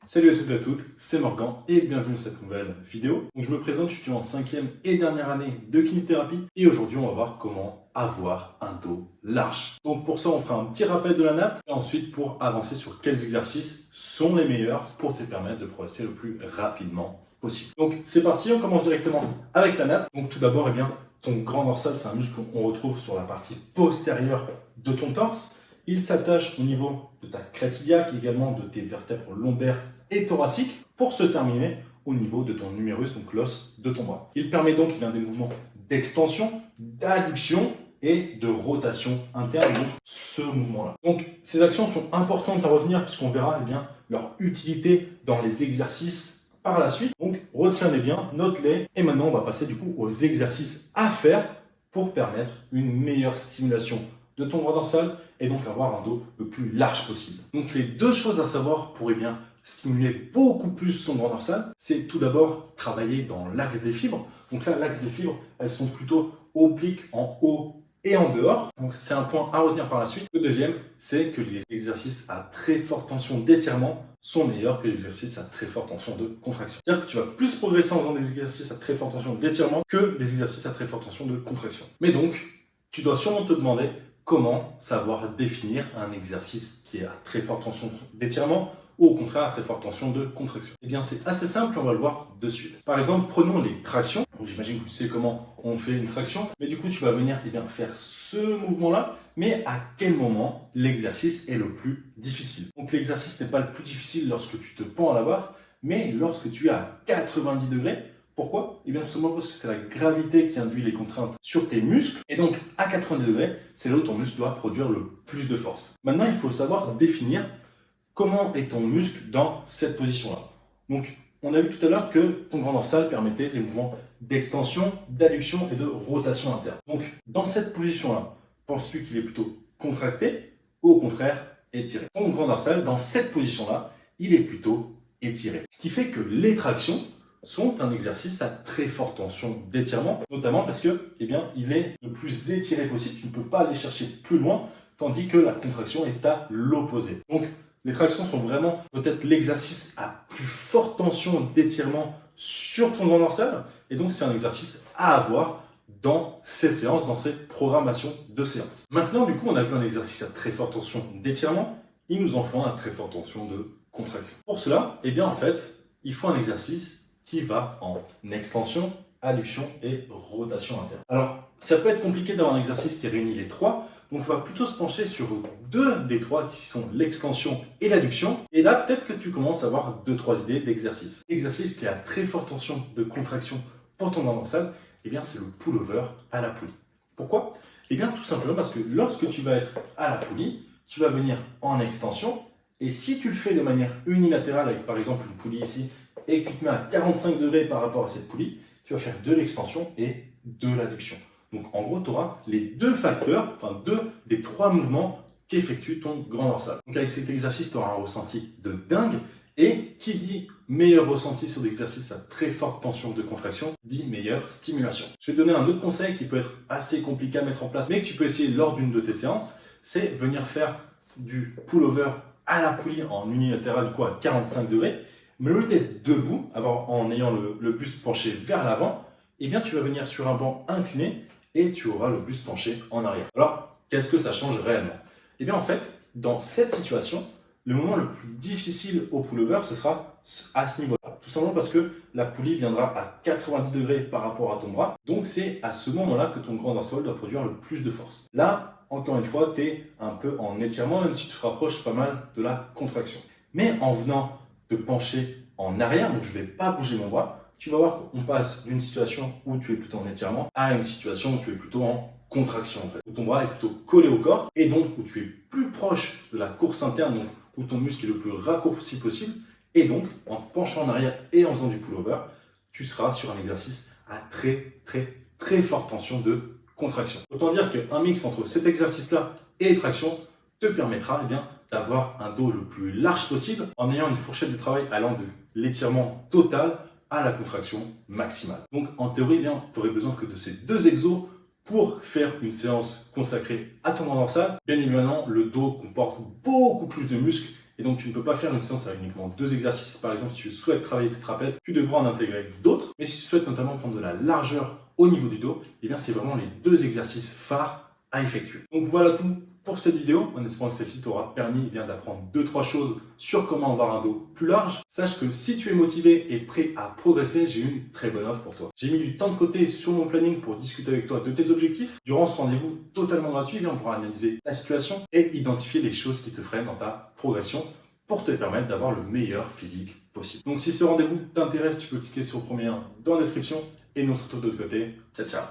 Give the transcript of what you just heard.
Salut à toutes et à toutes, c'est Morgan et bienvenue dans cette nouvelle vidéo. Donc je me présente, je suis en 5e et dernière année de kinésithérapie et aujourd'hui on va voir comment avoir un dos large. Donc pour ça on fera un petit rappel de la natte et ensuite pour avancer sur quels exercices sont les meilleurs pour te permettre de progresser le plus rapidement possible. Donc c'est parti, on commence directement avec la natte. Donc tout d'abord, ton grand dorsal, c'est un muscle qu'on retrouve sur la partie postérieure de ton torse. Il s'attache au niveau de ta crête iliaque, également de tes vertèbres lombaires et thoraciques, pour se terminer au niveau de ton numérus, donc l'os de ton bras. Il permet donc des mouvements d'extension, d'adduction et de rotation interne, donc ce mouvement-là. Donc ces actions sont importantes à retenir puisqu'on verra leur utilité dans les exercices par la suite. Donc retiens-les bien, note-les et maintenant on va passer du coup aux exercices à faire pour permettre une meilleure stimulation de ton grand dorsal et donc avoir un dos le plus large possible. Donc les deux choses à savoir pour stimuler beaucoup plus son grand dorsal, c'est tout d'abord travailler dans l'axe des fibres. Donc là, l'axe des fibres, elles sont plutôt obliques en haut et en dehors. Donc c'est un point à retenir par la suite. Le deuxième, c'est que les exercices à très forte tension d'étirement sont meilleurs que les exercices à très forte tension de contraction. C'est-à-dire que tu vas plus progresser en faisant des exercices à très forte tension d'étirement que des exercices à très forte tension de contraction. Mais donc, tu dois sûrement te demander comment savoir définir un exercice qui est à très forte tension d'étirement ou au contraire à très forte tension de contraction. Eh bien c'est assez simple, on va le voir de suite. Par exemple, prenons les tractions. J'imagine que tu sais comment on fait une traction, mais du coup tu vas venir faire ce mouvement-là, mais à quel moment l'exercice est le plus difficile. Donc l'exercice n'est pas le plus difficile lorsque tu te pends à la barre, mais lorsque tu es à 90 degrés. Pourquoi? Eh bien tout simplement parce que c'est la gravité qui induit les contraintes sur tes muscles. Et donc à 90 degrés, c'est là où ton muscle doit produire le plus de force. Maintenant, il faut savoir définir comment est ton muscle dans cette position-là. Donc on a vu tout à l'heure que ton grand dorsal permettait les mouvements d'extension, d'adduction et de rotation interne. Donc dans cette position-là, penses-tu qu'il est plutôt contracté ou au contraire étiré? Ton grand dorsal, dans cette position-là, il est plutôt étiré. Ce qui fait que les tractions sont un exercice à très forte tension d'étirement, notamment parce que il est le plus étiré possible, tu ne peux pas aller chercher plus loin, tandis que la contraction est à l'opposé. Donc les tractions sont vraiment peut-être l'exercice à plus forte tension d'étirement sur ton grand dorsal, et donc c'est un exercice à avoir dans ces séances, dans ces programmations de séances. Maintenant, du coup, on a vu un exercice à très forte tension d'étirement, il nous en faut un à très forte tension de contraction. Pour cela, il faut un exercice qui va en extension, adduction et rotation interne. Alors, ça peut être compliqué d'avoir un exercice qui réunit les trois, donc on va plutôt se pencher sur deux des trois qui sont l'extension et l'adduction. Et là, peut-être que tu commences à avoir 2-3 idées d'exercice. L'exercice qui a très forte tension de contraction pour ton grand dorsal, c'est le pullover à la poulie. Pourquoi? Tout simplement parce que lorsque tu vas être à la poulie, tu vas venir en extension. Et si tu le fais de manière unilatérale, avec par exemple une poulie ici, et que tu te mets à 45 degrés par rapport à cette poulie, tu vas faire de l'extension et de l'adduction. Donc en gros, tu auras les deux facteurs, deux des trois mouvements qu'effectue ton grand dorsal. Donc avec cet exercice, tu auras un ressenti de dingue. Et qui dit meilleur ressenti sur des exercices à très forte tension de contraction, dit meilleure stimulation. Je vais te donner un autre conseil qui peut être assez compliqué à mettre en place, mais que tu peux essayer lors d'une de tes séances, c'est venir faire du pullover à la poulie en unilatéral à 45 degrés. Mais au lieu d'être debout, en ayant le buste penché vers l'avant, tu vas venir sur un banc incliné et tu auras le buste penché en arrière. Alors, qu'est-ce que ça change réellement? Dans cette situation, le moment le plus difficile au pullover, ce sera à ce niveau-là. Tout simplement parce que la poulie viendra à 90 degrés par rapport à ton bras. Donc, c'est à ce moment-là que ton grand dorsal doit produire le plus de force. Là, encore une fois, tu es un peu en étirement, même si tu te rapproches pas mal de la contraction. Mais en venant te pencher en arrière, donc je ne vais pas bouger mon bras, tu vas voir qu'on passe d'une situation où tu es plutôt en étirement à une situation où tu es plutôt en contraction où ton bras est plutôt collé au corps et donc où tu es plus proche de la course interne, donc où ton muscle est le plus raccourci possible, et donc en te penchant en arrière et en faisant du pullover, tu seras sur un exercice à très forte tension de contraction. Autant dire qu'un mix entre cet exercice-là et les tractions te permettra d'avoir un dos le plus large possible en ayant une fourchette de travail allant de l'étirement total à la contraction maximale. Donc en théorie, tu n'aurais besoin que de ces deux exos pour faire une séance consacrée à ton grand dorsal. Bien évidemment, le dos comporte beaucoup plus de muscles et donc tu ne peux pas faire une séance avec uniquement 2 exercices. Par exemple, si tu souhaites travailler tes trapèzes, tu devras en intégrer d'autres. Mais si tu souhaites notamment prendre de la largeur au niveau du dos, eh bien c'est vraiment les 2 exercices phares à effectuer. Donc voilà tout pour cette vidéo, en espérant que celle-ci t'aura permis d'apprendre 2-3 choses sur comment avoir un dos plus large. Sache que si tu es motivé et prêt à progresser, j'ai une très bonne offre pour toi. J'ai mis du temps de côté sur mon planning pour discuter avec toi de tes objectifs. Durant ce rendez-vous totalement gratuit, on pourra analyser ta situation et identifier les choses qui te freinent dans ta progression pour te permettre d'avoir le meilleur physique possible. Donc si ce rendez-vous t'intéresse, tu peux cliquer sur le premier lien dans la description et nous on se retrouve de l'autre côté. Ciao ciao.